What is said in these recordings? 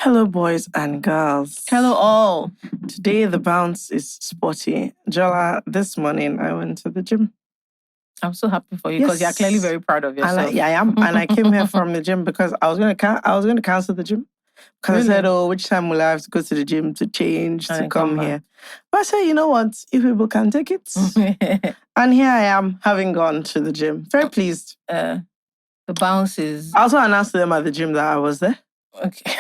Hello, boys and girls. Hello, all. Today, the bounce is sporty. Jola, this morning, I went to the gym. I'm so happy for you because you're clearly very proud of yourself. I am. And I came here from the gym because I was going to cancel the gym. Because I said, which time will I have to go to the gym to change, to come here? But I said, you know what? If people can take it. And here I am, having gone to the gym. Very pleased. The bounce is... I also announced to them at the gym that I was there. Okay.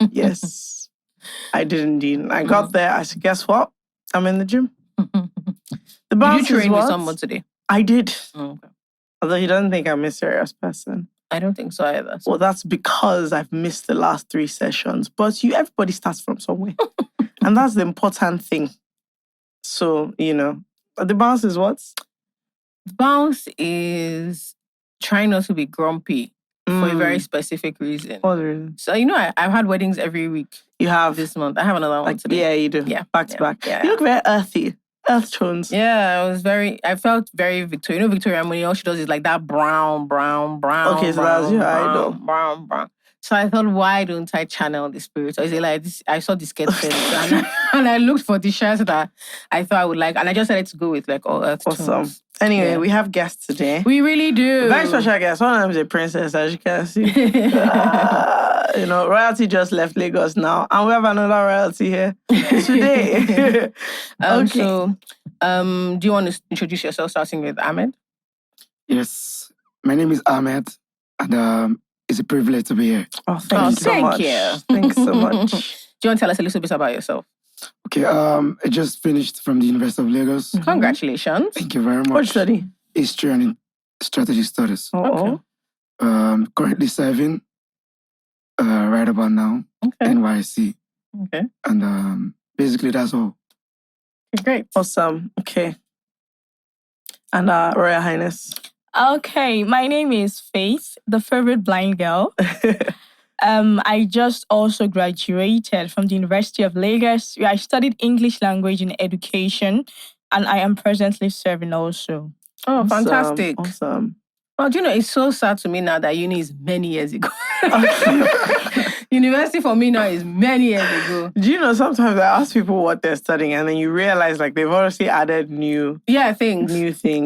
Yes, I did indeed. I got there. I said, guess what? I'm in the gym. The bounce did you train with someone today? I did. Okay. Although he doesn't think I'm a serious person. I don't think so either. Well, that's because I've missed the last 3 sessions. But everybody starts from somewhere. And that's the important thing. So, the bounce is what? The bounce is trying not to be grumpy for a very specific reason. What reason? So, I've had weddings every week. You have? This month. I have another one today. Yeah, you do. Yeah. Back to back. Yeah. You look very earthy. Earth tones. Yeah, I felt very Victoria. Victoria Money, all she does is like that brown. Okay, so that's your idol. Brown. So I thought, why don't I channel the spirit? So is it like this? I saw the skate and I looked for the shirts that I thought I would like, and I just decided to go with like all earth tones. Anyway, we have guests today. We really do. Very special guest. One of them is a princess, as you can see. Royalty just left Lagos now. And we have another royalty here today. Okay. So, do you want to introduce yourself starting with Ahmed? Yes. My name is Ahmed. And it's a privilege to be here. Oh, thank you so much. Thanks so much. Do you want to tell us a little bit about yourself? Okay, I just finished from the University of Lagos. Mm-hmm. Congratulations. Thank you very much. What study? History and Strategy Studies. Okay. Currently serving right about now. Okay. NYC. Okay. And basically that's all. Okay, great. Awesome. Okay. And Royal Highness. Okay, my name is Faith, the favorite blind girl. I just also graduated from the University of Lagos, where I studied English language and education, and I am presently serving also. Oh, fantastic. Awesome. Well, it's so sad to me now that uni is many years ago. University for me now is many years ago. Do you know, sometimes I ask people what they're studying and then you realize like they've obviously added new things,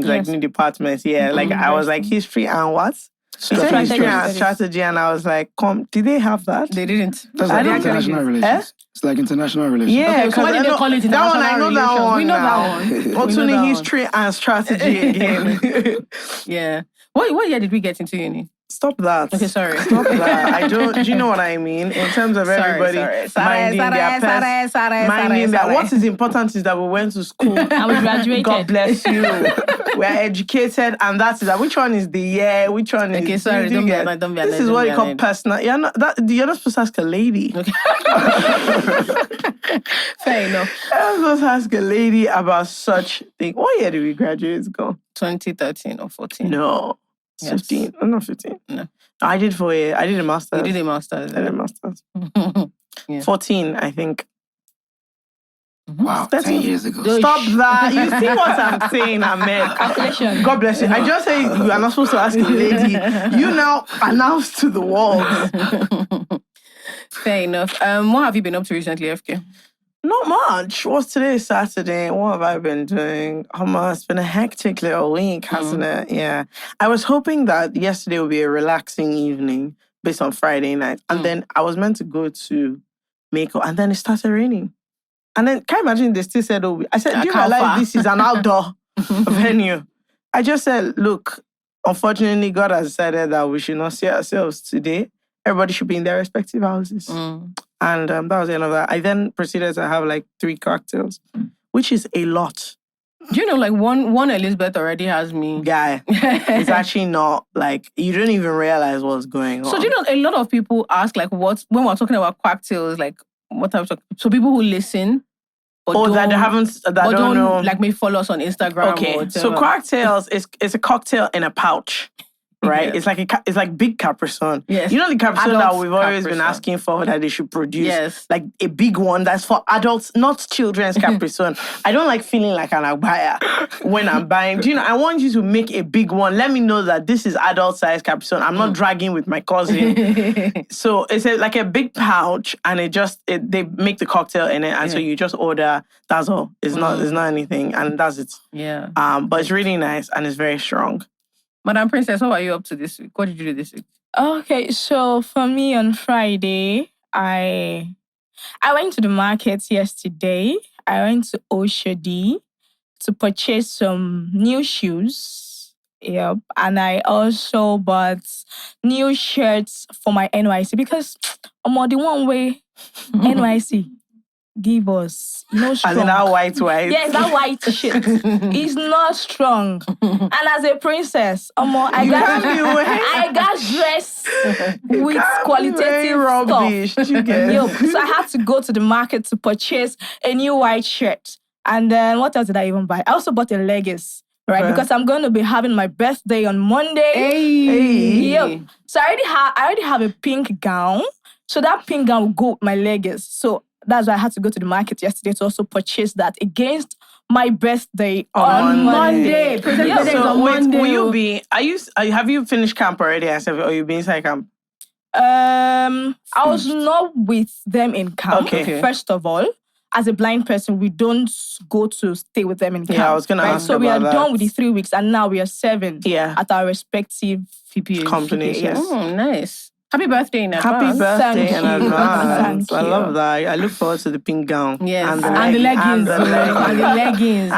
like new departments. Yeah, like I was like history and what? History and strategy, and I was like, did they have that? They didn't. That's like international relations. It's like international relations. Yeah, because why did they call it international relations? That one. We know that one. Alternate history and strategy again. Yeah. What year did we get into uni? Stop that. Okay, sorry. Stop that. Do you know what I mean? In terms of everybody minding their past. What is important is that we went to school. And we graduated. God bless you. We're educated, and that's that. Which one is the year? Which one is... Okay, sorry. Don't be This is what you call personal. You're not supposed to ask a lady. Okay. Fair enough. I'm supposed to ask a lady about such thing. What year did we graduate? 2013 or 14. No. Yes. 15. I'm not 15. No. I did 4 years. I did a master's. You did a master's. I did a master's. Yeah. 14, I think. Wow, 10 years ago. Stop that. You see what I'm saying, Ahmed? Calculation. God bless you. I just say you are not supposed to ask a lady. You now announce to the world. Fair enough. What have you been up to recently, FK? Not much. What's today? Saturday. What have I been doing? It's been a hectic little week, hasn't it? Yeah. I was hoping that yesterday would be a relaxing evening based on Friday night. And then I was meant to go to Mako, and then it started raining. And then, can you imagine they still said, I said, do you realize this is an outdoor venue? I just said, look, unfortunately, God has decided that we should not see ourselves today. Everybody should be in their respective houses. And that was the end of that. I then proceeded to have like 3 cocktails, which is a lot. Do you know, like one Elizabeth already has me. Guy, it's actually not like, you don't even realize what's going on. So do you know, a lot of people ask like when we're talking about cocktails, like what type of... So people who listen... that don't know. Like me follow us on Instagram. Okay, or so cocktails is a cocktail in a pouch. right? Yes. It's like big Capri Sun. Yes. You know the Capri Sun that Adult we've always Capri been Sun. asking for that they should produce? Yes. Like a big one that's for adults, not children's Capri Sun. I don't like feeling like an buyer when I'm buying. Do you know, I want you to make a big one. Let me know that this is adult size Capri Sun. I'm not dragging with my cousin. So it's like a big pouch and they make the cocktail in it. And so you just order, that's all. It's not anything. And that's it. Yeah. But it's really nice and it's very strong. Madam Princess, what are you up to this week? What did you do this week? Okay, so for me on Friday, I went to the market yesterday. I went to Oshodi to purchase some new shoes. Yep. And I also bought new shirts for my NYC because I'm on the one way NYC give us no strong. As in that white. Yes, that white shit is not strong. And as a princess, I got dressed with qualitative stuff. So I had to go to the market to purchase a new white shirt. And then what else did I even buy? I also bought a leggings, right? Because I'm going to be having my birthday on Monday. Hey. Yep. So I already have a pink gown. So that pink gown will go with my leggings. So that's why I had to go to the market yesterday to also purchase that against my birthday on Monday. So will you be? Have you finished camp already? Or you been inside camp? I was not with them in camp. Okay. First of all, as a blind person, we don't go to stay with them in camp. Yeah, I was gonna ask So we are about done with the 3 weeks, and now we are 7 at our respective companies. Yes. Oh, nice. Happy birthday in advance. Happy birthday in Thank you. advance. Thank I you. love that. I look forward to the pink gown. Yes. And the leggings. leggings.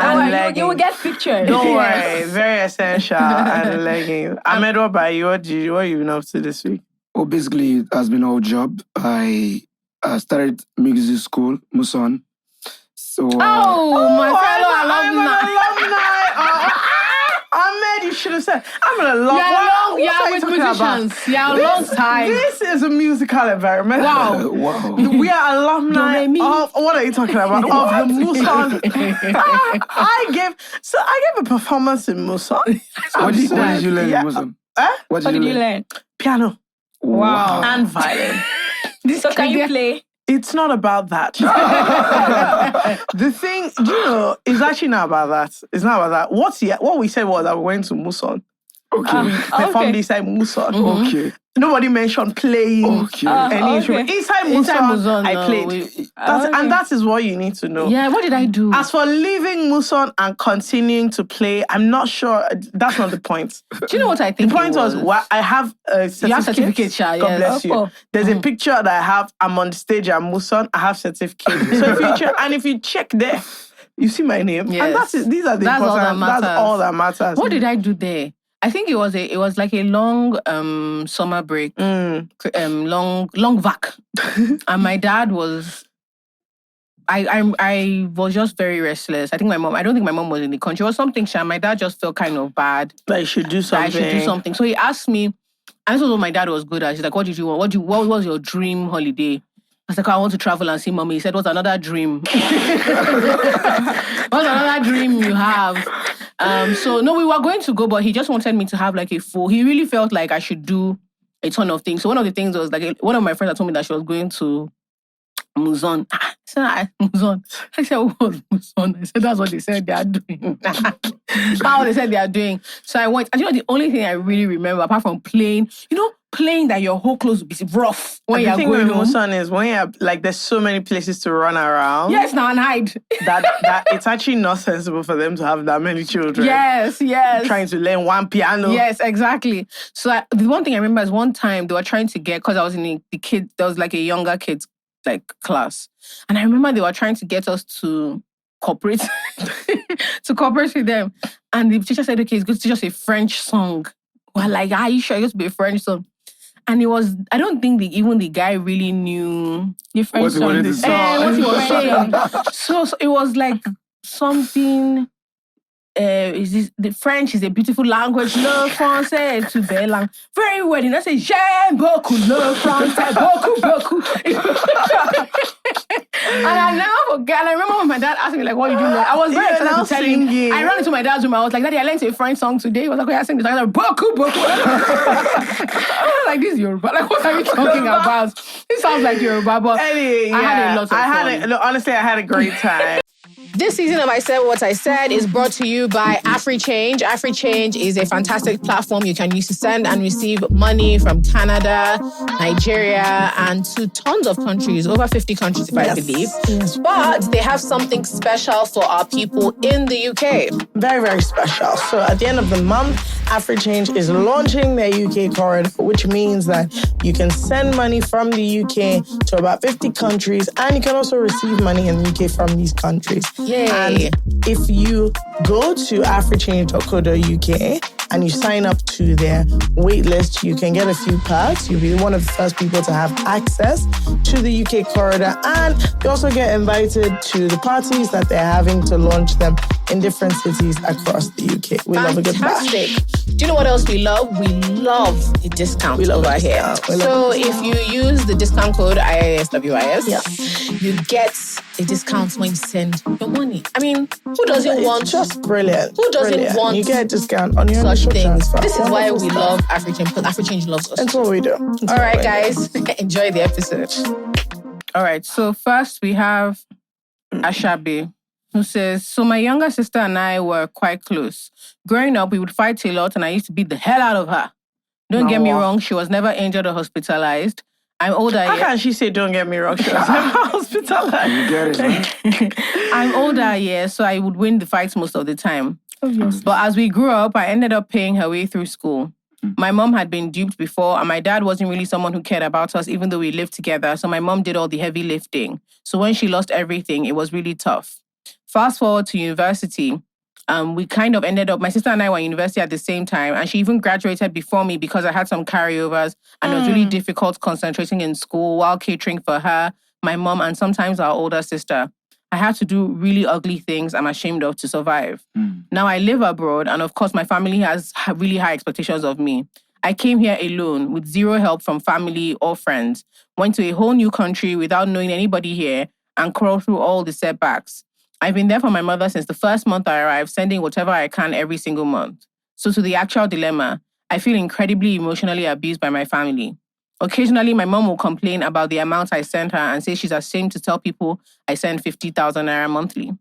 You will get pictures. Don't worry. Very essential. And the leggings. Ahmed, what about you? What you been up to this week? Well, basically, it has been our job. I started music school, Muson. So, my fellow I'm an alumni. Ahmed, you should have said, I'm an alumni. Yeah, with musicians. Yeah, a long time. This is a musical environment. wow. We are alumni of, what are you talking about? Of the Muson. I gave a performance in Muson. What did you learn in Muson? What did you learn? Piano. Wow. And violin. So can you play? It's not about that. The thing, is actually not about that. It's not about that. What we said was that we went to Muson. Okay. Performed inside Muson. Okay. Nobody mentioned playing any instrument. Inside Muson, I played. And that is what you need to know. Yeah, what did I do? As for leaving Muson and continuing to play, I'm not sure. That's not the point. Do you know what I think? The point was I have a certificate. You have certificate, yeah. God bless you. There's a picture that I have. I'm on the stage at Muson. I have certificate. So if you check there, you see my name. Yes. And these are the important. That's all that matters. What did I do there? I think it was like a long summer break, long vac, and my dad was. I was just very restless. I don't think my mom was in the country or something. My dad just felt kind of bad. That I should do something. So he asked me, and this was what my dad was good at. He's like, "What did you want? What was your dream holiday?" I was like, "I want to travel and see mommy." He said, "What's another dream? What's another dream you have?" So no, we were going to go, but he just wanted me to have like he really felt like I should do a ton of things. So one of the things was like, one of my friends told me that she was going to Muson. I said, Muson. I said, what Muson? I said, that's what they said they are doing. That's what they said they are doing. So I went, and the only thing I really remember, apart from playing, playing that your whole clothes will be rough when you're going home. Muson is when you're like, there's so many places to run around. Yes, now and hide. that it's actually not sensible for them to have that many children. Yes. Trying to learn one piano. Yes, exactly. So the one thing I remember is one time they were trying to get, because I was in the kids, there was like a younger kids like class. And I remember they were trying to get us to cooperate, with them. And the teacher said, okay, it's going to teach us a French song. We're like, are you sure it's going to be a French song? And it was, I don't think even the guy really knew the French song. What he was saying. So it was like something, the French is a beautiful language. Le français est une belle langue. Very well. And I say, j'aime beaucoup le français, beaucoup. And I never forget. And I remember when my dad asked me, like, what did you learn? I was very excited to tell him. I ran into my dad's room. I was like, Daddy, I learned a French song today. He was like, oh, I sing this. I was like, Boku, Boku. I was like, this is Yoruba. Like, what are you talking about? This sounds like Yoruba. But Anyway, I had a lot of fun. Honestly, I had a great time. This season of I Said What I Said is brought to you by AfriChange. AfriChange is a fantastic platform you can use to send and receive money from Canada, Nigeria, and to tons of countries, over 50 countries, if I believe. Yes. But they have something special for our people in the UK. Very, very special. So at the end of the month, AfriChange is launching their UK corridor, which means that you can send money from the UK to about 50 countries, and you can also receive money in the UK from these countries. Yay. And if you go to africhange.co.uk and you sign up to their waitlist, you can get a few perks. You'll be one of the first people to have access to the UK corridor. And you also get invited to the parties that they're having to launch them in different cities across the UK. We love a good bash. Do you know what else we love? We love the discount over here. So if you use the discount code ISWIS, you get a discount when you send your money. I mean, who doesn't want... Just brilliant. Who doesn't want... You get a discount on your such initial things. transfer. This is why we love AfriChange, because AfriChange loves us. That's what we do. All right, guys. Enjoy the episode. All right. So first we have Ashabi, who says, so my younger sister and I were quite close. Growing up, we would fight a lot and I used to beat the hell out of her. Don't get me wrong, she was never injured or hospitalized. I'm older. How can she say, don't get me wrong, she was never hospitalized? You get it, huh? I'm older, so I would win the fights most of the time. Obviously. But as we grew up, I ended up paying her way through school. My mom had been duped before, and my dad wasn't really someone who cared about us, even though we lived together. So my mom did all the heavy lifting. So when she lost everything, it was really tough. Fast forward to university. We kind of ended up, my sister and I were in university at the same time, and she even graduated before me because I had some carryovers, and it was really difficult concentrating in school while catering for her, my mom, and sometimes our older sister. I had to do really ugly things I'm ashamed of to survive. Now I live abroad, and of course my family has really high expectations of me. I came here alone with zero help from family or friends, went to a whole new country without knowing anybody here, and crawled through all the setbacks. I've been there for my mother since the first month I arrived, sending whatever I can every single month. So to the actual dilemma, I feel incredibly emotionally abused by my family. Occasionally, my mom will complain about the amount I send her and say she's ashamed to tell people I send 50,000 naira monthly.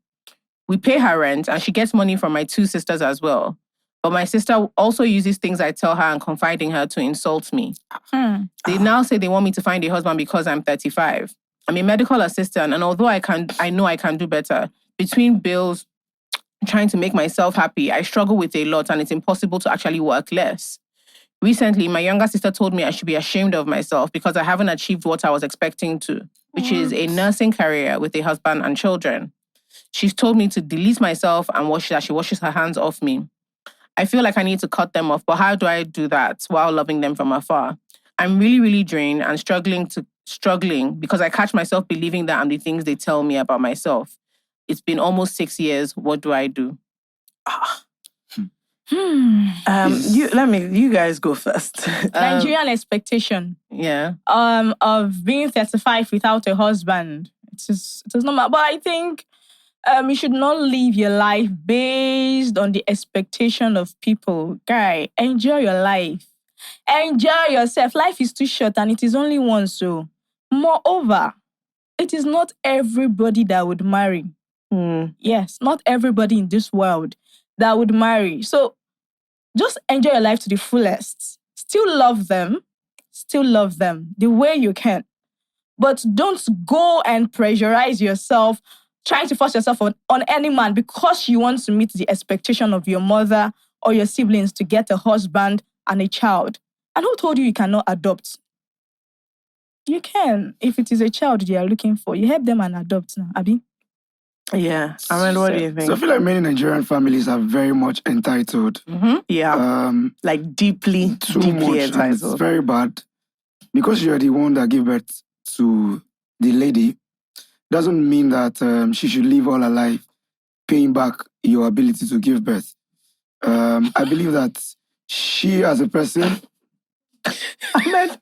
We pay her rent and she gets money from my two sisters as well. But my sister also uses things I tell her and confide in her to insult me. They now say they want me to find a husband because I'm 35. I'm a medical assistant, and although I know I can do better, between bills, trying to make myself happy, I struggle with a lot and it's impossible to actually work less. Recently, my younger sister told me I should be ashamed of myself because I haven't achieved what I was expecting to, which is a nursing career with a husband and children. She's told me to delete myself and she washes her hands off me. I feel like I need to cut them off, but how do I do that while loving them from afar? I'm really, really drained and struggling because I catch myself believing that I'm the things they tell me about myself. It's been almost 6 years. What do I do? You guys go first. Nigerian expectation. Yeah. Of being 35 without a husband. It is normal. But I think you should not live your life based on the expectation of people. Guy, enjoy your life. Enjoy yourself. Life is too short and it is only once. So, moreover, it is not everybody that would marry. Yes, not everybody in this world that would marry. So just enjoy your life to the fullest. Still love them the way you can. But don't go and pressurize yourself, trying to force yourself on any man because you want to meet the expectation of your mother or your siblings to get a husband and a child. And who told you cannot adopt? You can. If it is a child they are looking for, you help them and adopt now, Abi. Yeah. I mean, what do you think? So I feel like many Nigerian families are very much entitled. Yeah. Like deeply much, entitled. and it's very bad. Because you're the one that gave birth to the lady, doesn't mean that she should live all her life paying back your ability to give birth. I believe that she as a person... I meant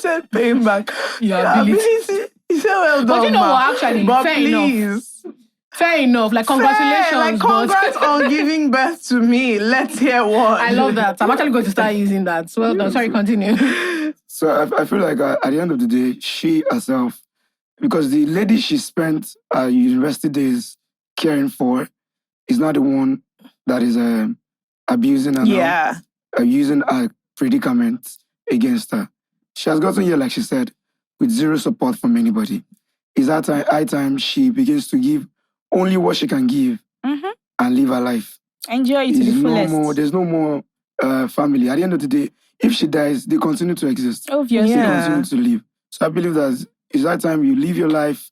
said paying back your ability You say well done, But you know ma. what, actually, But fair please. Fair enough. Like, congratulations. Fair, like, congrats on giving birth to me. Let's hear what. I love that. I'm actually going to start using that. So well done. Sorry, continue. So I feel like at the end of the day, she herself, because the lady she spent her university days caring for is not the one that is abusing her now, using her predicament against her. She has gotten here, like she said, with zero support from anybody. It's that high time she begins to give only what she can give and live her life. Enjoy it to the fullest. There's no more family. At the end of the day, if she dies, they continue to exist. Obviously. They continue to live. So I believe that it's that time you live your life,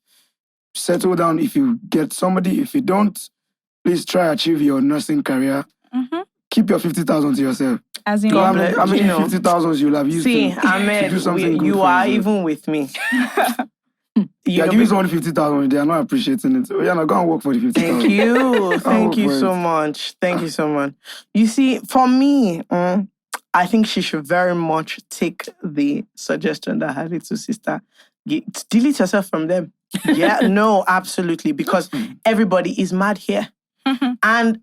settle down if you get somebody. If you don't, please try to achieve your nursing career. Keep your 50,000 to yourself. As in, how many 50,000 you'll have used to Ahmed, do something good you for are yourself. even with me. You're giving someone 50,000, they are not appreciating it. So yeah, now go and work for the 50,000. Thank you. Thank you so much. Thank you so much. You see, for me, I think she should very much take the suggestion that her little sister delete herself from them. Yeah, no, absolutely. Because everybody is mad here. And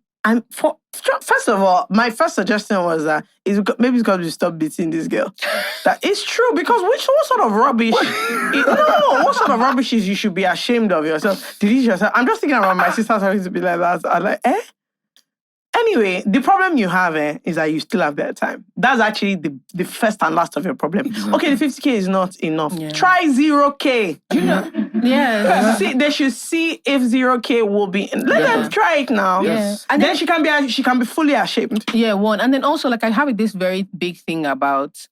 first of all, my first suggestion was that maybe it's because we stopped beating this girl. That is true, because what sort of rubbish? What sort of rubbish is you should be ashamed of yourself? Delete yourself. I'm just thinking about my sister having to be like that. I'm like, Anyway, the problem you have is that you still have that time. That's actually the first and last of your problem. Exactly. Okay, the 50K is not enough. Yeah. Try 0K. You know? Yes. They should see if 0K will be. Let them try it now. Yes. And then she can be fully ashamed. Yeah, one. And then also, like, I have this very big thing about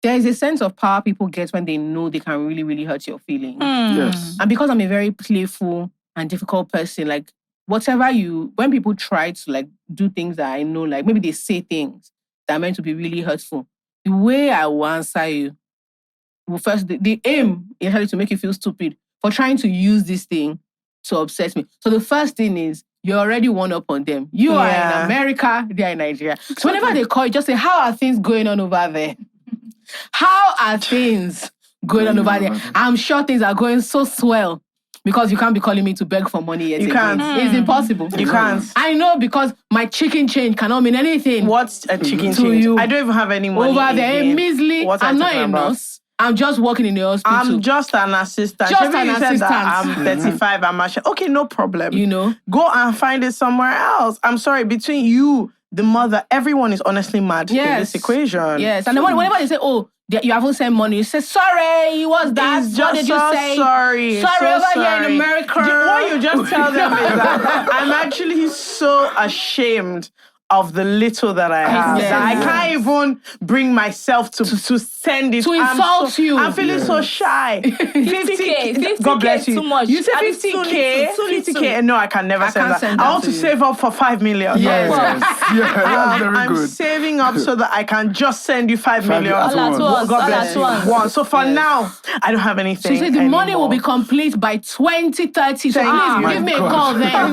there is a sense of power people get when they know they can really, really hurt your feelings. Yes. And because I'm a very playful and difficult person, like, when people try to like do things that I know, like maybe they say things that are meant to be really hurtful, the way I will answer you, first, the aim is actually to make you feel stupid for trying to use this thing to upset me. So the first thing is, you're already one up on them. You are in America, they are in Nigeria. So whenever they call you, just say, how are things going on over there? How are things going on over there? I'm sure things are going so swell. Because you can't be calling me to beg for money yet. You can't. It's impossible. You can't. I know, because my chicken change cannot mean anything. What's a chicken to change? You. I don't even have any money. Over there, measly. I'm not a nurse. I'm just working in the hospital. I'm just an assistant. Just an assistant. I'm 35. I'm actually okay. No problem. You know, go and find it somewhere else. I'm sorry. Between you, the mother, everyone is honestly mad in this equation. Yes. And then whenever they say, "Oh, you haven't sent money," you say, "Sorry, what's that? What did you say? Sorry over here in America." What you just tell them is that I'm actually so ashamed of the little that I have. Yes. That I can't even bring myself to send it. To insult you. I'm feeling so shy. 50K. God bless you. Too much. You say 50K? 50K? No, I can never send that. I want to save up for 5 million. Yes. That's very I'm good. saving up so that I can just send you 5 million. God bless you. One. So for now, I don't have anything. So you say the money will be complete by 2030. So please give me a call then.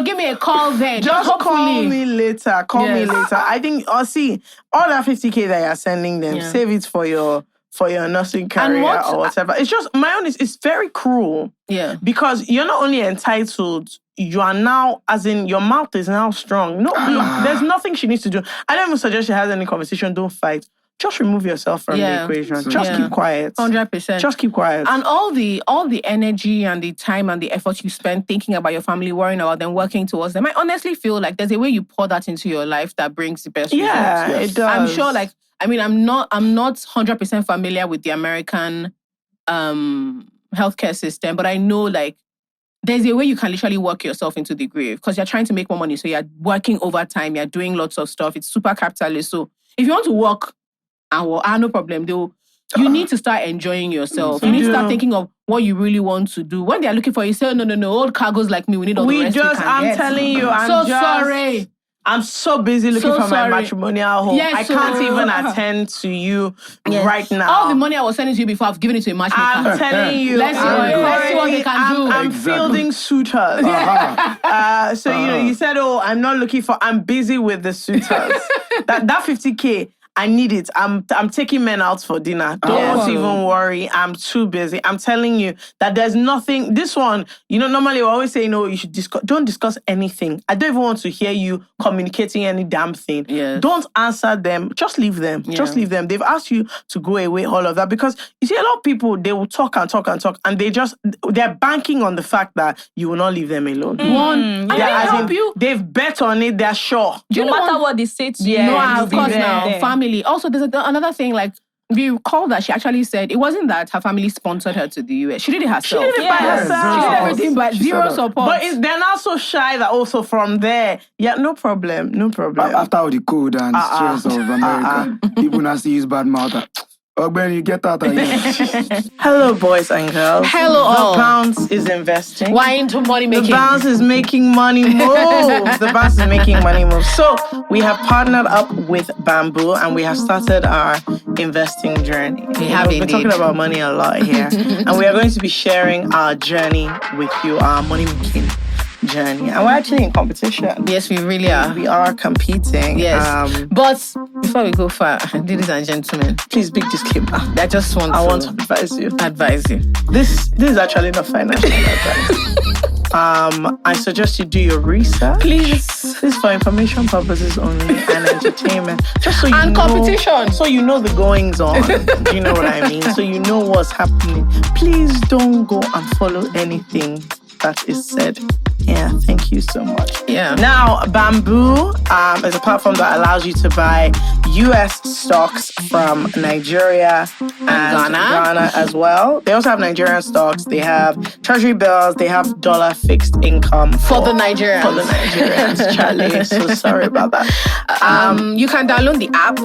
Give me a call then. Just call me later. Call me later. I think, see, all that 50K that you're sending them, save it for your nursing career or whatever. It's just, my own it's very cruel. Yeah. Because you're not only entitled, you are now, as in, your mouth is now strong. No, look, there's nothing she needs to do. I don't even suggest she has any conversation. Don't fight. Just remove yourself from the equation. Just keep quiet. 100%. Just keep quiet. And all the energy and the time and the effort you spend thinking about your family, worrying about them, working towards them, I honestly feel like there's a way you pour that into your life that brings the best results. Yeah, it does. I'm sure, I'm not 100% familiar with the American healthcare system, but I know, there's a way you can literally work yourself into the grave because you're trying to make more money. So you're working overtime, you're doing lots of stuff. It's super capitalist. So if you want to work, no problem. You need to start enjoying yourself. You need to start thinking of what you really want to do. When they're looking for you, say, no, old cargos like me, we need all the rest we can I'm get. telling you, sorry. I'm so busy looking for my matrimonial home. Yes, I can't even attend to you right now. All the money I was sending to you before, I've given it to a matchmaker. I'm telling you. Let's see what they can do. I'm fielding suitors. So, you said, I'm not looking for, I'm busy with the suitors. that 50K, I need it. I'm taking men out for dinner. Don't even worry. I'm too busy. I'm telling you that there's nothing. This one, normally we always say, you should don't discuss anything. I don't even want to hear you communicating any damn thing. Yes. Don't answer them. Just leave them. Yeah. Just leave them. They've asked you to go away, all of that. Because you see, a lot of people, they will talk and talk and talk, and they're banking on the fact that you will not leave them alone. They've bet on it. They're sure. No matter what they say to you. No, of course now. Family. Also, there's another thing, like, we recall that she actually said it wasn't that her family sponsored her to the US. She did it herself. She did it by herself. She did everything, but zero support. But they're not so shy that also from there. Yeah, no problem. After all the code and stress of America, people now see use bad mouth. Ben, you get out of here. Hello, boys and girls. Hello, all. The bounce is investing. Why into money making? The bounce is making money moves. The bounce is making money moves. So we have partnered up with Bamboo and we have started our investing journey. We're talking about money a lot here. And we are going to be sharing our journey with you, our money making journey. And we're actually in competition. Yes, we really are. We are competing. Yes. But before we go far, ladies and gentlemen, please, big disclaimer. I want to advise you. This is actually not financial advice. I suggest you do your research. Please. This is for information purposes only and entertainment. Just so you know. Competition. So you know the goings on. Do you know what I mean? So you know what's happening. Please don't go and follow anything that is said. Yeah, thank you so much. Yeah. Now, Bamboo is a platform that allows you to buy US stocks from Nigeria and Ghana as well. They also have Nigerian stocks. They have treasury bills. They have dollar fixed income for the Nigerians. For the Nigerians, Charlie. So sorry about that. You can download the app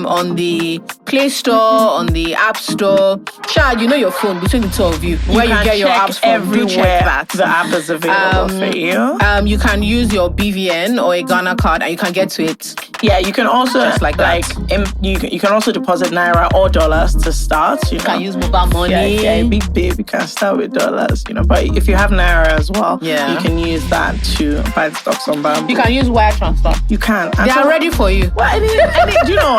on the Play Store, on the App Store. Chad, your phone between the two of you where you get your apps from. Everywhere. Check that. The app is available for you. You can use your BVN or a Ghana card and you can get to it. Yeah, you can also you can also deposit Naira or dollars to start. You can use mobile money. Yeah, big babe. You can start with dollars. But if you have Naira as well, you can use that to buy the stocks on Bamboo. You can use wire transfer. You can. They are ready for you. Well,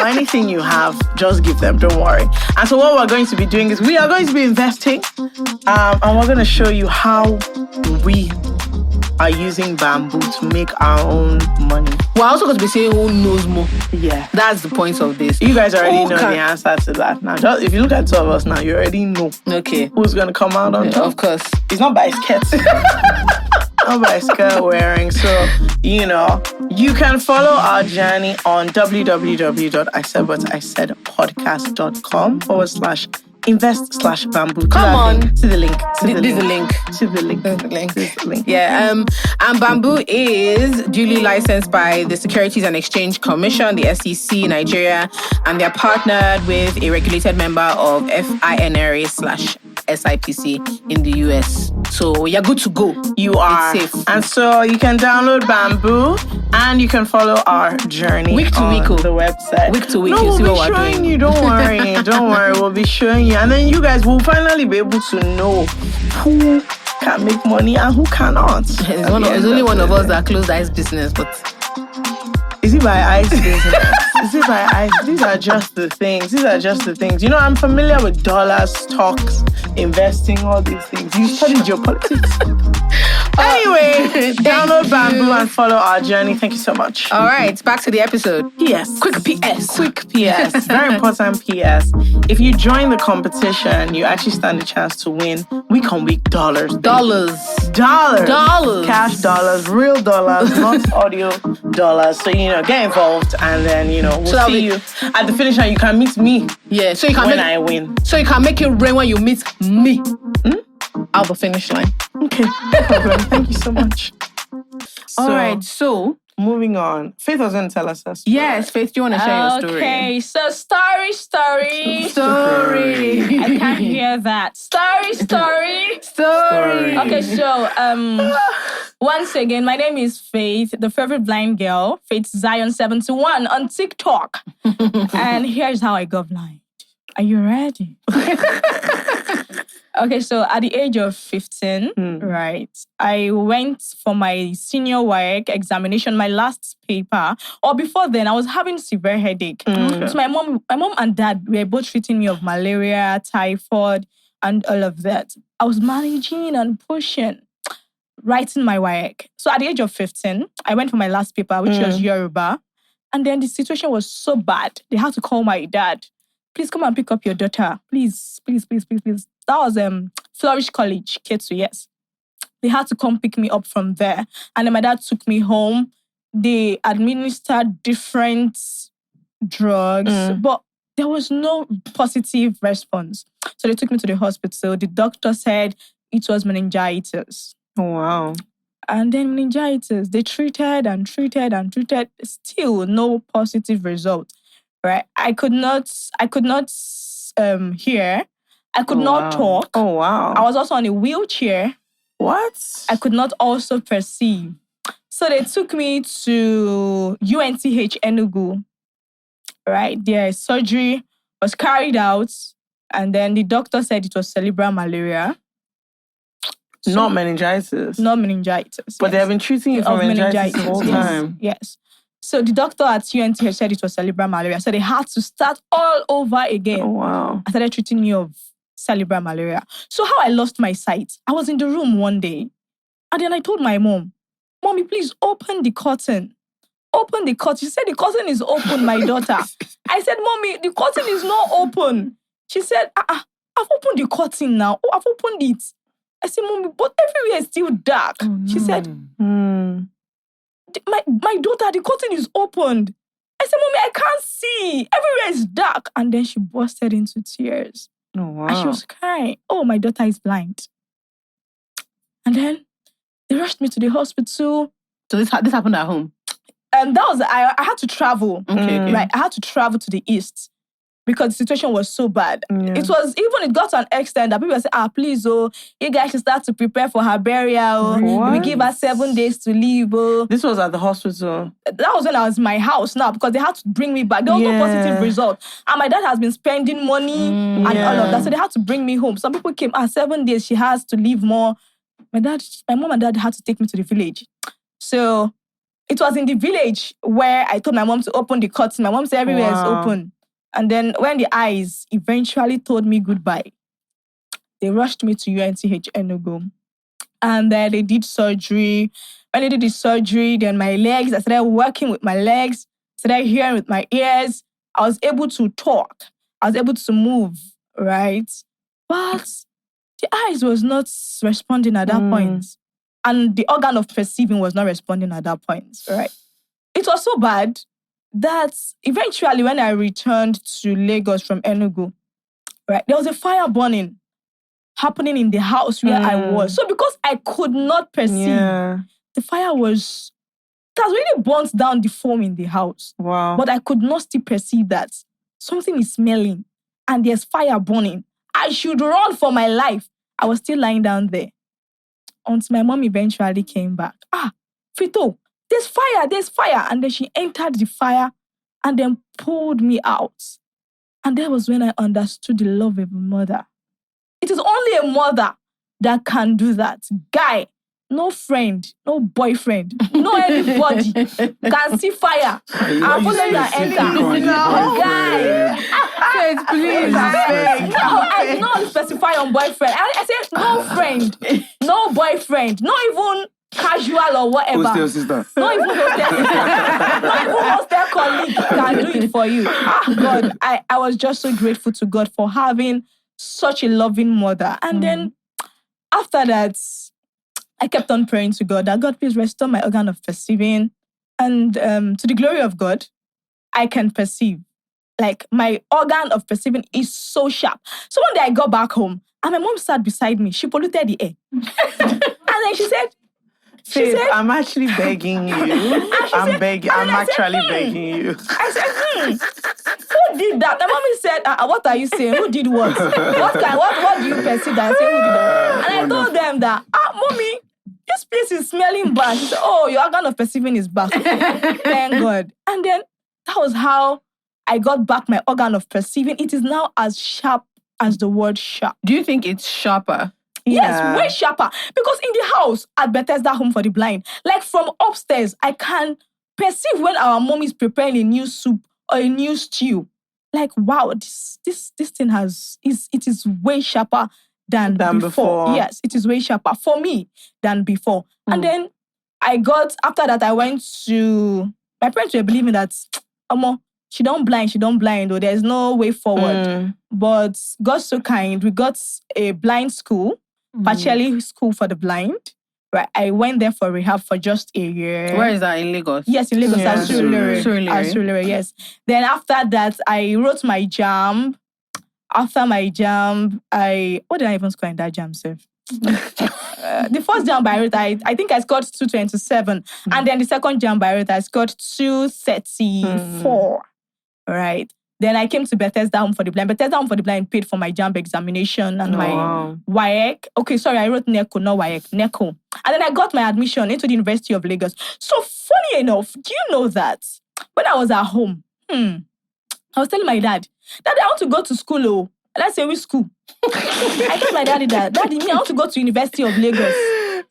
anything you have, just give them. Don't worry. And so what we're going to be doing is we are going to be investing, and we're going to show you how we are using Bamboo to make our own money. We're also going to be saying who knows more. Yeah. That's the point of this. You guys already know the answer to that. Now, if you look at two of us now, you already know. Okay. Who's going to come out on top. Of course. It's not by skirts. Not by skirt wearing. So, you can follow our journey on www.isaidwhatIsaidpodcast.com/invest/bamboo. Come on. To the link. Yeah. And Bamboo is duly licensed by the Securities and Exchange Commission, the SEC, Nigeria, and they're partnered with a regulated member of FINRA/SIPC in the US. So you're good to go. You are. It's safe. And so you can download Bamboo and you can follow our journey week to week on the website. Week to week. No, you see we'll what be we're showing doing. you. Don't worry. Don't worry. We'll be showing you. And then you guys will finally be able to know who can make money and who cannot. There's only one of us that closed Ice business, but... Is it by Ice business? Is it by Ice? These are just the things. I'm familiar with dollars, stocks, investing, all these things. You studied geopolitics. Anyway, download Bamboo and follow our journey. Thank you so much. All right, back to the episode. PS. Quick PS. Very important PS. If you join the competition, you actually stand a chance to win week on week dollars. Dollars. Cash dollars, real dollars, not audio dollars. So, get involved and then, we'll see you at the finish line. You can meet me. Yeah, so you can I win. So you can make it rain when you meet me. At the finish line. Okay, no problem. Thank you so much. All right, so moving on. Faith was going to tell us a story. Yes, Faith, do you want to share your story? Okay, so story. I can't hear that. Story. Okay, so once again, my name is Faith, the favorite blind girl, Faith Zion 71 on TikTok. And here's how I got blind. Are you ready? Okay, so at the age of 15, right, I went for my senior work examination, my last paper. Or before then, I was having severe headache. So my mom and dad were both treating me of malaria, typhoid, and all of that. I was managing and pushing, writing my work. So at the age of 15, I went for my last paper, which was Yoruba. And then the situation was so bad. They had to call my dad. Please come and pick up your daughter. Please. That was Flourish College, Ketu, yes. They had to come pick me up from there. And then my dad took me home. They administered different drugs, but there was no positive response. So they took me to the hospital. The doctor said it was meningitis. Oh, wow. And then meningitis, they treated, still no positive result, right? I could not hear. I could not talk. Oh, wow. I was also on a wheelchair. What? I could not also perceive. So they took me to UNTH Enugu, right? Their surgery was carried out, and then the doctor said it was cerebral malaria. So, not meningitis. Not meningitis. But they have been treating you for meningitis the whole time. Yes. So the doctor at UNTH said it was cerebral malaria. So they had to start all over again. Oh, wow. I started treating me of cerebral malaria. So how I lost my sight, I was in the room one day, and then I told my mom, Mommy, please open the curtain. Open the curtain. She said, the curtain is open, my daughter. I said, Mommy, the curtain is not open. She said, I've opened the curtain now. Oh, I've opened it. I said, Mommy, but everywhere is still dark. Oh, no. She said, my daughter, the curtain is opened. I said, Mommy, I can't see. Everywhere is dark. And then she bursted into tears. Oh, wow. And she was crying. Oh, my daughter is blind. And then they rushed me to the hospital. So this happened at home? And that was, I had to travel. Okay. Right, I had to travel to the east because the situation was so bad. Yeah. It got to an extent that people said, please, you guys should start to prepare for her burial. We give her 7 days to leave. This was at the hospital? That was when I was in my house now because they had to bring me back. There was no positive result. And my dad has been spending money and all of that. So they had to bring me home. Some people came, 7 days, she has to leave more. My mom and dad had to take me to the village. So it was in the village where I told my mom to open the curtain. My mom said everywhere is open. And then when the eyes eventually told me goodbye, they rushed me to UNTH Enugu. And then they did surgery. When they did the surgery, then my legs, I started working with my legs, started hearing with my ears. I was able to talk. I was able to move, right? But the eyes was not responding at that point. And the organ of perceiving was not responding at that point, right? It was so bad that eventually when I returned to Lagos from Enugu, right, there was a fire burning happening in the house where I was. So because I could not perceive, the fire has really burnt down the foam in the house. Wow. But I could not still perceive that something is smelling and there's fire burning. I should run for my life. I was still lying down there until my mom eventually came back. Fito, there's fire. And then she entered the fire and then pulled me out. And that was when I understood the love of a mother. It is only a mother that can do that. Guy, no friend, no boyfriend, no anybody can see fire and follow you and enter. No, guy. Faith, please. No, I did not specify on boyfriend. I said no friend, no boyfriend, not even casual or whatever. Hostel sister. Not even hostel sister. Not even hostel colleague can do it for you. God, I was just so grateful to God for having such a loving mother. And then after that, I kept on praying to God that God, please restore my organ of perceiving. And to the glory of God, I can perceive. Like my organ of perceiving is so sharp. So one day I got back home and my mom sat beside me. She polluted the air. And then she said, Faith, I'm actually begging you. I'm actually begging you. I said, who did that? My mommy said, what are you saying? Who did what? What do you perceive that? I said, who did that? And I told them that, mommy, this place is smelling bad. She said, your organ of perceiving is back. Thank God. And then that was how I got back my organ of perceiving. It is now as sharp as the word sharp. Do you think it's sharper? Yes, way sharper. Because in the house at Bethesda Home for the Blind, like from upstairs, I can perceive when our mom is preparing a new soup or a new stew. Like, wow, this thing it is way sharper than before. Yes, it is way sharper for me than before. And then after that, I went to, my parents were believing that, she don't blind, or there's no way forward. But God's so kind, we got a blind school, partially school for the blind. Right, I went there for rehab for just a year. Where is that, in Lagos? Yes, in Lagos, Surulere. Yes. Then after that, I wrote my JAMB. After my JAMB, what did I even score in that JAMB, sir? The first JAMB I wrote, I think I scored 227. And then the second JAMB I wrote, I scored 234. Right. Then I came to Bethesda Home for the Blind. Bethesda Home for the Blind paid for my JAMB examination and my WAEC. Okay, sorry, I wrote NECO, not WAEC, NECO. And then I got my admission into the University of Lagos. So funny enough, do you know that when I was at home, I was telling my dad, Daddy, I want to go to school. Oh, let's say which school? I told my daddy that, Daddy, I want to go to University of Lagos.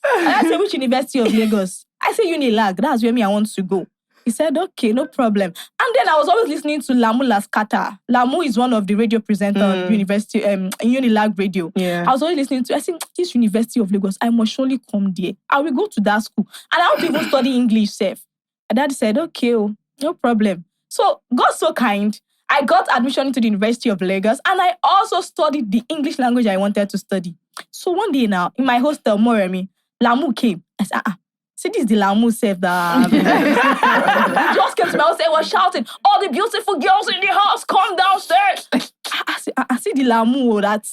I said, which University of Lagos? I said, Unilag. That's where I want to go. He said, okay, no problem. And then I was always listening to Lamu Laskata. Lamu is one of the radio presenters on University, Unilag Radio. Yeah. I was always listening to, I said, this University of Lagos, I must surely come there. I will go to that school. And I want to even study English, safe. And Daddy said, okay, no problem. So, God's so kind. I got admission into the University of Lagos, and I also studied the English language I wanted to study. So one day now, in my hostel, Moremi, Lamu came. I said, see, this is the Lamu self that he just came to my house and was shouting, all the beautiful girls in the house, come downstairs. I see the Lamu that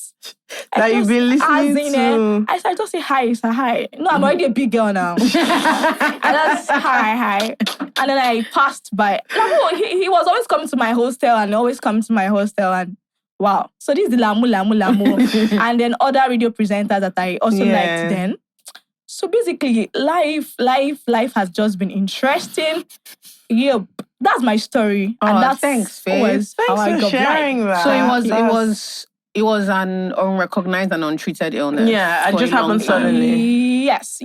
you've been listening to. I just say hi, hi. No, I'm already a big girl now. And that's hi. And then I passed by. Lamu, he was always coming to my hostel and and wow. So this is the Lamu. And then other radio presenters that I also liked then. So basically, life has just been interesting. Yeah, that's my story. And that's thanks, Faith. Thanks for sharing that. So it was an unrecognized and untreated illness. Yeah, it just happened suddenly. Yes.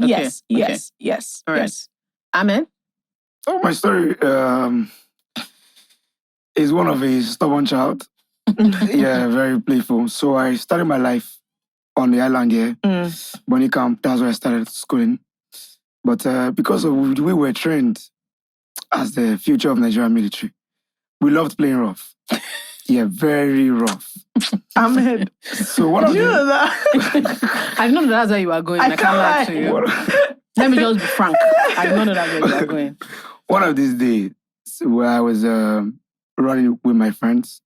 All right. Ahmed? Oh, my story is one of a stubborn child. Yeah, very playful. So I started my life on the island here, Bonny Camp. That's where I started schooling. But because of we were trained as the future of Nigerian military, we loved playing rough. Yeah, very rough. Ahmed. So one of you know that? I know that's where you are going. I can't lie to you. Let me just be frank. I know that's where you are going. One of these days, where I was running with my friends,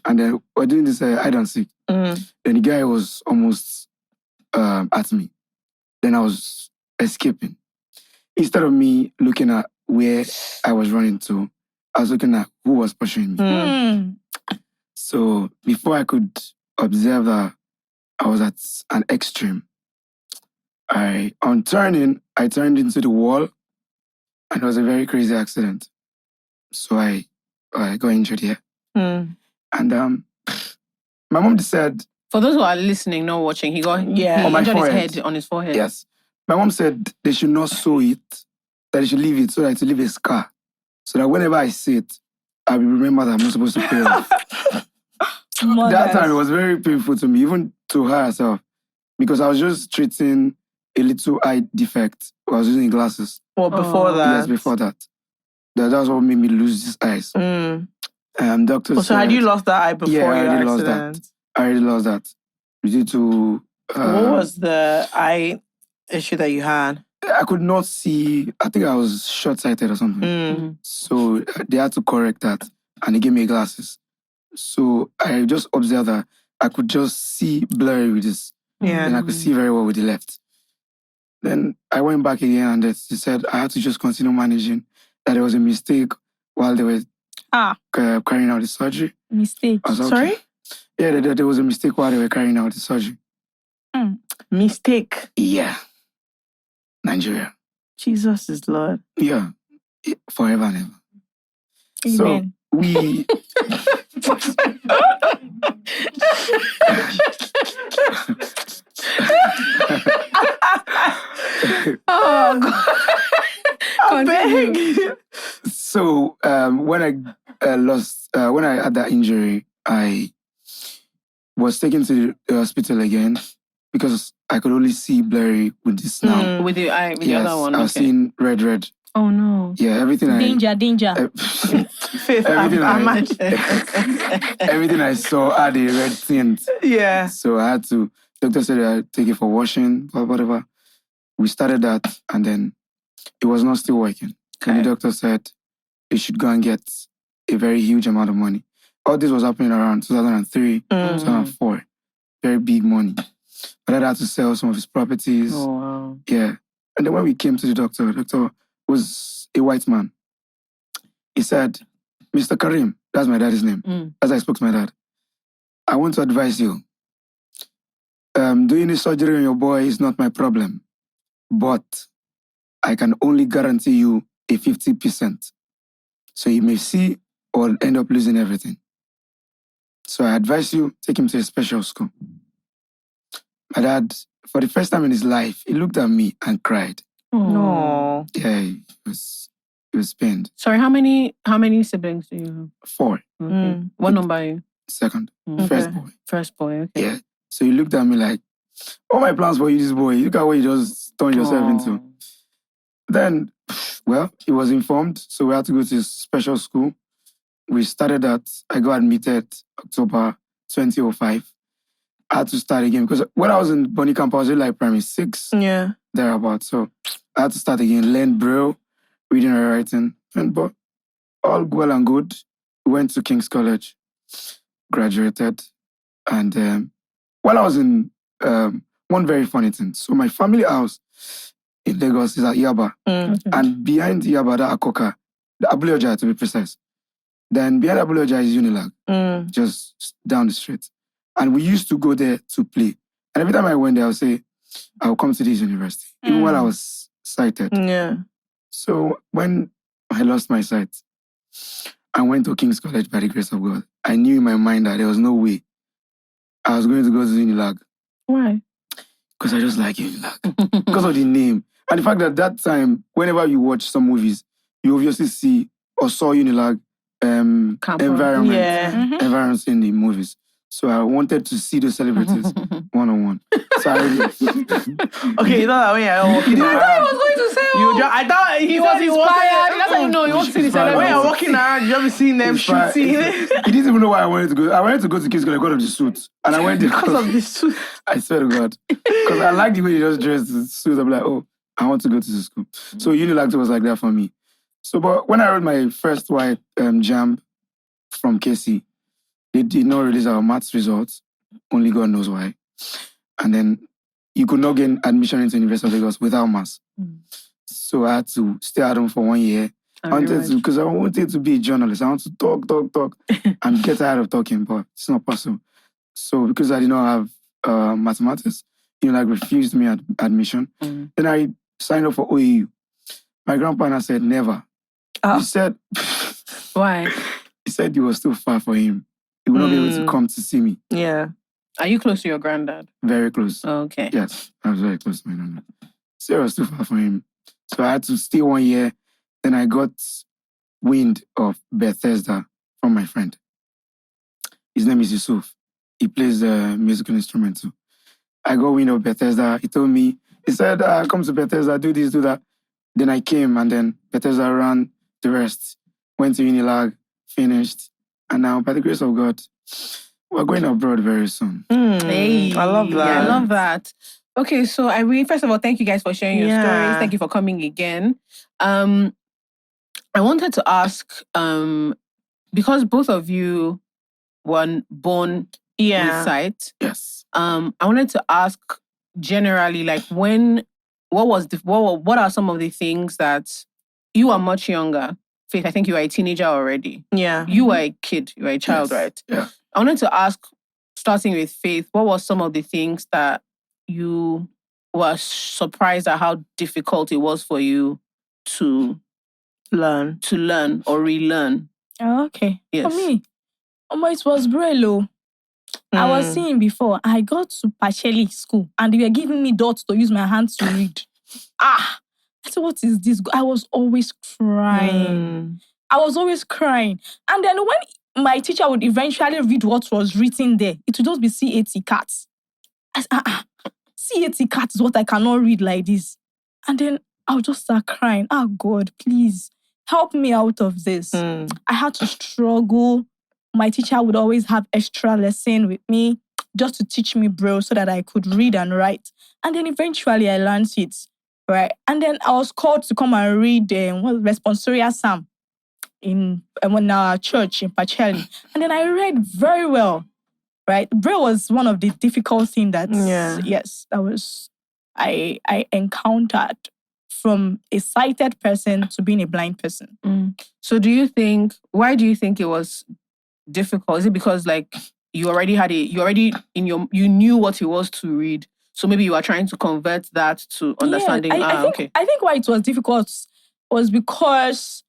and then we're doing this hide and seek. Then the guy was almost at me. Then I was escaping. Instead of me looking at where I was running to, I was looking at who was pursuing me. So before I could observe that I was at an extreme, on turning, I turned into the wall, and it was a very crazy accident. So I got injured here. And my mom said... For those who are listening, not watching, he injured his head on his forehead. Yes. My mom said they should not sew it, that they should leave it so that it will leave a scar. So that whenever I see it, I will remember that I'm not supposed to play off. That time it was very painful to me, even to her herself, because I was just treating a little eye defect. I was using glasses. Well, before that? Yes, before that. That's what made me lose these eyes. Doctor so had you lost that eye before your accident? I already lost that. Due to... what was the eye issue that you had? I could not see. I think I was short-sighted or something. So they had to correct that, and they gave me glasses. So I just observed that I could just see blurry with this. Yeah. And I could see very well with the left. Then I went back again, and they said I had to just continue managing. That there was a mistake while they were carrying out the surgery. Mistake? Okay. Sorry? Yeah, there was a mistake while they were carrying out the surgery. Mistake? Yeah. Nigeria. Jesus is Lord. Yeah. Forever and ever. Amen. So we Oh God. Continue. So when I when I had that injury, I was taken to the hospital again because I could only see blurry with this now. With the eye, with Yes, the other one. I was seeing red. Oh no. Yeah, everything Danger. Faith, everything I everything I saw had a red tint. Yeah. So I had to. Doctor said I had to take it for washing, whatever. We started that, and then it was not still working. And the doctor said they should go and get a very huge amount of money. All this was happening around 2003, 2004. Very big money. But I had to sell some of his properties. Oh wow. Yeah. And then when we came to the doctor was a white man. He said, Mr. Karim, that's my daddy's name. As I spoke to my dad, I want to advise you. Doing a surgery on your boy is not my problem. But I can only guarantee you a 50%. So you may see or end up losing everything. So I advise you, take him to a special school. My dad, for the first time in his life, he looked at me and cried. No. Yeah, he was pained. Sorry, how many siblings do you have? 4. Okay. What number are you? Second. Okay. First boy. First boy, okay. Yeah. So he looked at me like, all my plans for you, this boy. Look at what you just turned yourself into. Then, well, he was informed, so we had to go to a special school. We started that. I got admitted October 2005. I had to start again because when I was in Bonnie Camp, I was in like primary 6. Yeah. Thereabout. So I had to start again, learn Braille, reading and writing. But all well and good. Went to King's College, graduated. And while I was in one very funny thing. So my family house in Lagos is at Yaba. And behind Yaba, that Akoka, the Abuloja to be precise. Then behind Abuloja is Unilag, just down the street. And we used to go there to play. And every time I went there, I would say, I'll come to this university, even while I was sighted. Yeah. So when I lost my sight, I went to King's College by the grace of God. I knew in my mind that there was no way I was going to go to Unilag. Why? Because I just like Unilag. Because of the name. And the fact that time, whenever you watch some movies, you obviously see or saw Unilag environments in the movies. So I wanted to see the celebrities one-on-one. So okay, you know that when you're walking around. I thought he was going to say, I thought he was inspired. That's how you know he wants to see the celebrities. When you're walking around, you just seeing them shooting. He didn't even know why I wanted to go. I wanted to go to King's College because of the suit. And I went there because of the suit. I swear to God. Because I like the way he just dressed the suit. I'm like, oh, I want to go to the school. So Unilag was like that for me. So, but when I wrote my first white jam from KC, they did not release our maths results. Only God knows why. And then you could not get admission into University of Lagos without maths. So I had to stay at home for 1 year. Because I wanted to be a journalist. I want to talk, and get tired of talking, but it's not possible. So because I did not have mathematics, refused me admission. Then I signed up for OAU. My grandpa said, never. He said... Why? He said it was too far for him. He would not be able to come to see me. Yeah. Are you close to your granddad? Very close. Oh, okay. Yes, I was very close to my granddad. So it was too far for him. So I had to stay 1 year. Then I got wind of Bethesda from my friend. His name is Yusuf. He plays the musical instrument too. I got wind of Bethesda. He told me, he said, come to Bethesda, do this, do that. Then I came and then Bethesda ran the rest. Went to Unilag, finished. And now, by the grace of God, we're going abroad very soon. Hey, I love that. Yeah, I love that. Okay, so first of all, thank you guys for sharing your stories. Thank you for coming again. I wanted to ask, because both of you were born with sight. Yes. I wanted to ask generally, like what are some of the things that you are much younger? Faith, I think you are a teenager already. Yeah. You were a kid, you were a child, right? Yeah. I wanted to ask, starting with Faith, what were some of the things that you were surprised at how difficult it was for you to learn or relearn? Oh, okay. Yes. For me, it was Braille. I was seeing before. I got to Pacheli school and they were giving me dots to use my hands to read. I said, what is this? I was always crying. And then when my teacher would eventually read what was written there, it would just be CAT cats. I said, CAT cat is what I cannot read like this. And then I would just start crying. Oh God, please help me out of this. I had to struggle. My teacher would always have extra lesson with me just to teach me Braille so that I could read and write. And then eventually I learned it, right? And then I was called to come and read Responsorial Psalm in our church in Pacheli. And then I read very well, right? Braille was one of the difficult things that, that was I encountered from a sighted person to being a blind person. So why do you think it was difficult? Is it because like you knew what it was to read, so maybe you are trying to convert that to understanding? I think why it was difficult was because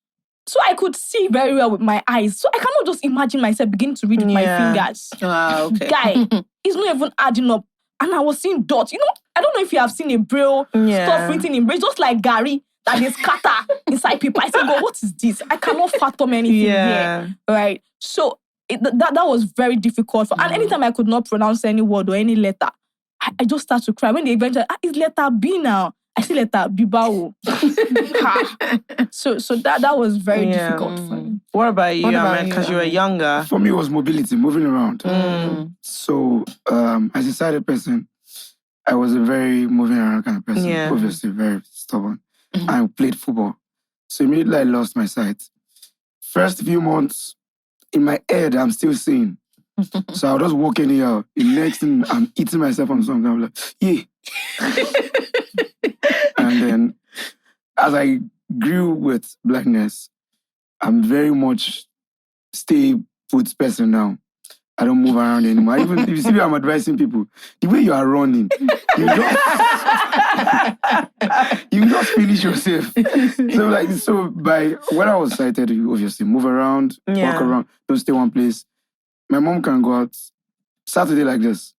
so I could see very well with my eyes. So I cannot just imagine myself beginning to read with my fingers. Okay. Guy, it's not even adding up. And I was seeing dots. I don't know if you have seen a Braille stuff written in Braille, just like Gary that is scatter inside people. I said, God, what is this? I cannot fathom anything here. Right? So that was very difficult. And anytime I could not pronounce any word or any letter, I just start to cry. When they eventually, it's letter B now. I see letter B. So that was very difficult for me. What about you, Ahmed? Because you were younger. For me, it was mobility, moving around. So as a sighted person, I was a very moving around kind of person. Obviously, very stubborn. I played football. So immediately I lost my sight. First few months, in my head, I'm still seeing. So I'll just walk in here. The next thing, I'm eating myself on something. I'm like, yeah. And then, as I grew with blindness, I'm very much stay put person now. I don't move around anymore. Even if you see me, I'm advising people. The way you are running, you just finish yourself. So by when I was sighted, you obviously move around, walk around, don't stay one place. My mom can go out Saturday like this,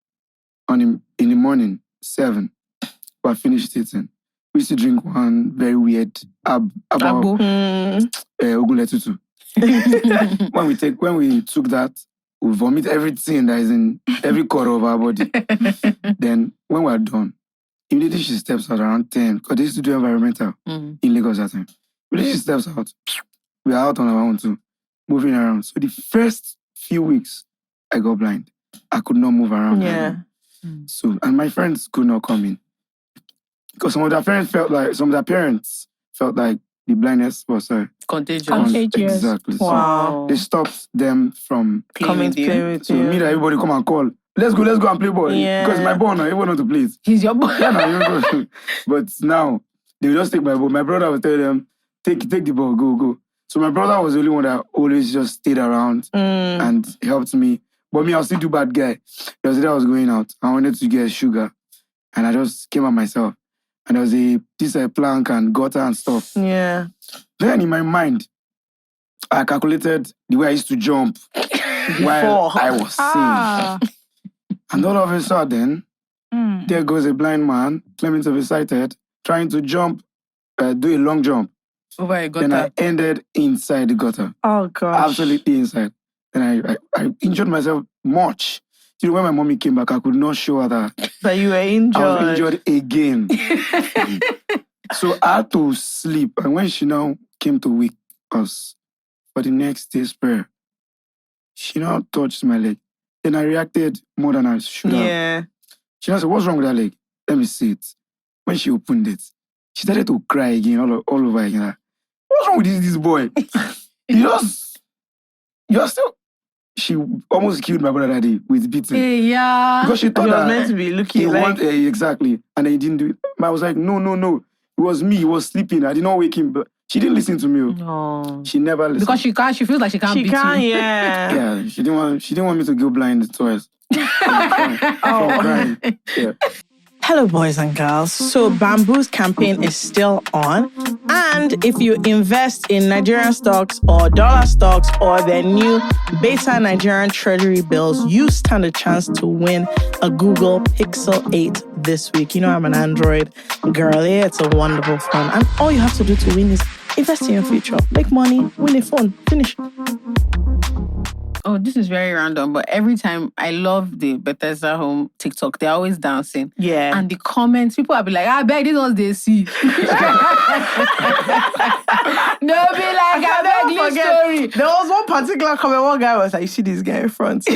in the morning, 7, but I finished eating. We used to drink one very weird Ogunletutu. When we took that, we vomit everything that is in every core of our body. Then when we're done, immediately she steps out around 10, because they used to do environmental in Lagos that time. Immediately she steps out, we're out on our own too, moving around. So the first few weeks, I got blind. I could not move around. So, and my friends could not come in. Because some of their parents felt like the blindness was contagious. Exactly. Wow. So they stopped them from coming to play with you. So me that everybody come and call. Let's go and play ball. Because my ball now, everyone want to play it. He's your boy. But now, they will just take my ball. My brother will tell them, take the ball, go. So my brother was the only one that always just stayed around and helped me. But me, I was still too bad guy. There was a day I was going out. I wanted to get sugar. And I just came out myself. And there was this plank and gutter and stuff. Yeah. Then in my mind, I calculated the way I used to jump while I was seeing. And all of a sudden, there goes a blind man claiming to be sighted, trying to jump, do a long jump. Over a gutter. Then I ended inside the gutter. Oh, gosh. Absolutely inside. Then I injured myself much. You know, when my mommy came back, I could not show her that you were injured. I was injured again. So I had to sleep. And when she now came to wake us for the next day's prayer, she now touched my leg. Then I reacted more than I should have. Yeah. She now said, what's wrong with that leg? Let me see it. When she opened it, she started to cry again, all over again. Like, what's wrong with this boy? You're still... She almost killed my brother that day with beating. Yeah. Because she thought he was that meant to be looking like... exactly. And he didn't do it. I was like, no. It was me. He was sleeping. I did not wake him. But she didn't listen to me. No. She never listened. Because she feels like she can't beat you. Yeah. Yeah. She didn't want me to go blind twice. From crying. Yeah. Hello, boys and girls. So Bamboo's campaign is still on. And if you invest in Nigerian stocks or dollar stocks or their new beta Nigerian treasury bills, you stand a chance to win a Google Pixel 8 this week. You know, I'm an Android girl. Yeah, it's a wonderful fun. And all you have to do to win is invest in your future. Make money, win a phone. Finish. Oh, this is very random, but every time I love the Bethesda Home TikTok, they're always dancing. Yeah. And the comments, people will be like, I bet this ones they see. They'll be like, I beg this story. There was one particular comment, one guy was like, you see this guy in front?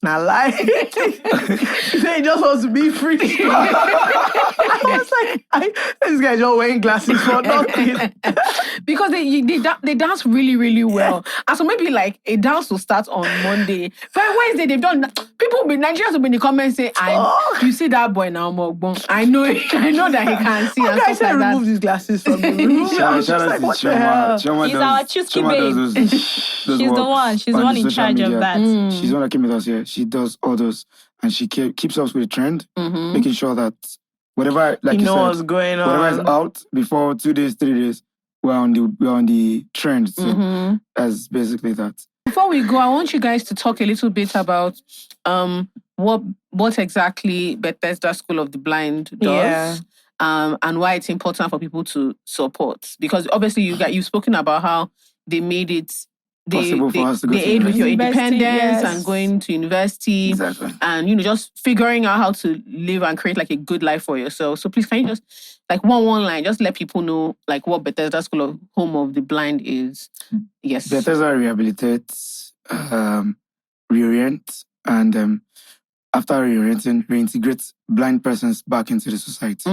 Nah, lie. He said he just wants to be free. I was like, this guy just wearing glasses for nothing. Because they dance really, really well. And so maybe like a dance will start on Monday. By Wednesday, they've done, Nigerians will be in the comments say, you see that boy now, Mogbon. I know that he can see. And guy said, remove these glasses from me. Shout out to Chioma. He's our Chusky babe. She's the one. She's the one in charge of that. She's the one that came with us here. She does all those, and she keeps up with the trend, making sure that whatever, like you said, what's going on. Whatever is out before 2 days, 3 days, we're on the trend. So that's basically that. Before we go, I want you guys to talk a little bit about what exactly Bethesda School of the Blind does. And why it's important for people to support. Because obviously you've spoken about how they made it possible for us to go to aid with your university, independence and going to university. Exactly. And just figuring out how to live and create like a good life for yourself. So please, can you just like one line, just let people know like what Bethesda School of Home of the Blind is. Yes. Bethesda rehabilitates, reorient, and after reorienting, reintegrates blind persons back into the society.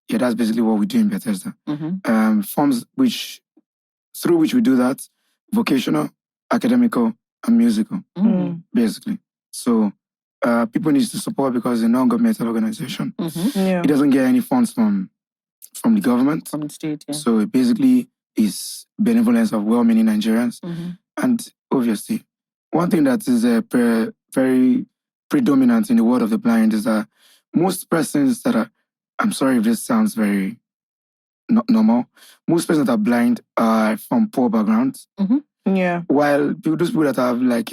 Yeah, that's basically what we do in Bethesda. Forms through which we do that: vocational, academical, and musical, basically. So people need to support because it's a non-governmental organization. It doesn't get any funds from the government. From the state, yeah. So it basically is benevolence of well-meaning Nigerians. And obviously, one thing that is very predominant in the world of the blind is that most persons that are, I'm sorry if this sounds very not normal, most persons that are blind are from poor backgrounds. Yeah. While those people that have like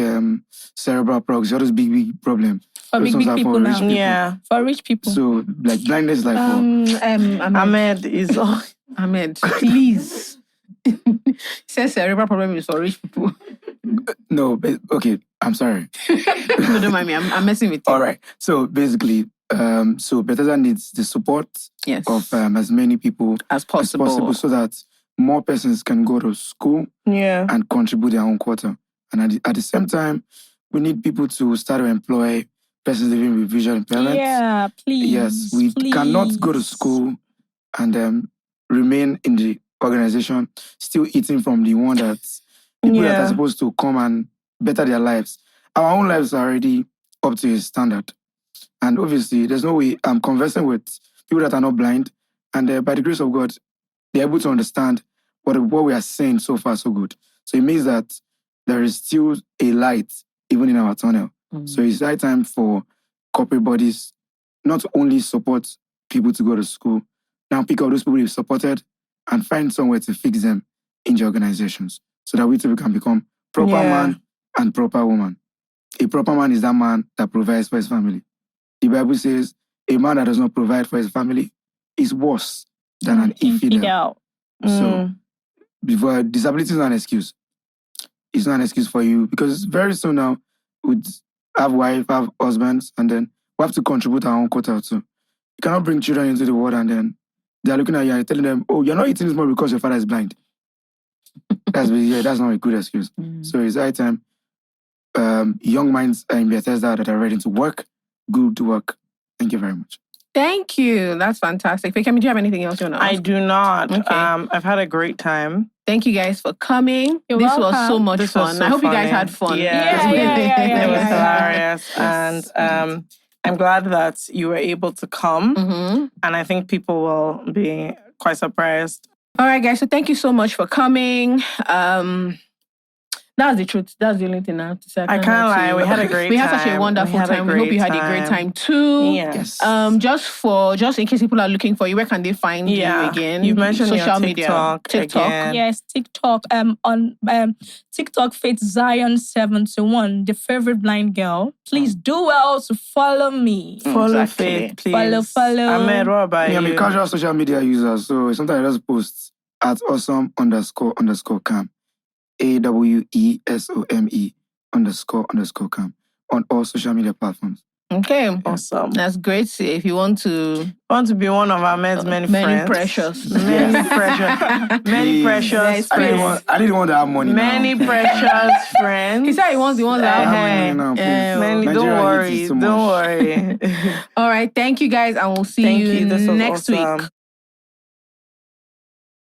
cerebral palsy, all those big problems. For big people now. Yeah. For rich people. So like blindness is like Ahmed is Ahmed, please. He says cerebral problem is for rich people. No, but, okay, I'm sorry. No, don't mind me. I'm messing with you. All right. So basically, so Bethesda needs the support of as many people as possible so that more persons can go to school and contribute their own quota. And at the same time, we need people to start to employ persons living with visual impairments. Yeah, please. Yes, we cannot go to school and remain in the organization still eating from the one that people that are supposed to come and better their lives. Our own lives are already up to his standard. And obviously, there's no way I'm conversing with people that are not blind. And by the grace of God, they're able to understand what we are saying so far so good. So it means that there is still a light even in our tunnel. So it's high time for corporate bodies not only support people to go to school, now pick up those people you've supported and find somewhere to fix them in the organizations so that we too can become proper man and proper woman. A proper man is that man that provides for his family. The Bible says a man that does not provide for his family is worse than an infidel. So disability is not an excuse. It's not an excuse for you because very soon now we'd have wife, have husbands, and then we have to contribute our own quota too. You cannot bring children into the world and then they're looking at you and telling them, oh, you're not eating this more because your father is blind. That's not a good excuse. So it's high time young minds in Bethesda that are ready to work, good to work. Thank you very much. Thank you. That's fantastic. Fekemi, do you have anything else you want to ask? I do not. Okay. I've had a great time. Thank you guys for coming. You're this welcome. was so much fun. So I hope you funny. guys had fun. Yeah. It was hilarious. Yes. And I'm glad that you were able to come. And I think people will be quite surprised. All right, guys. So thank you so much for coming. That's the truth. That's the only thing I have to say. I can't lie. We had a great time. We had such a wonderful time. We hope you had a great time too. Yes. Just in case people are looking for you, where can they find you again? You've mentioned social your media. TikTok. Again. Yes, TikTok. On TikTok, Faith Zion 71, the favorite blind girl. Please do well to follow me. Follow Faith, please. Follow. Ahmed, what about you? I'm a casual social media user, so sometimes I just post at awesome__cam. AWESOME__cam on all social media platforms. Okay. Awesome. That's great. If you want to be one of Ahmed's many friends. Precious. Many precious friends. I didn't want to have money Many now. precious friends. He said he wants the ones that have many, don't worry. All right. Thank you guys, and we'll see you This was next awesome. week.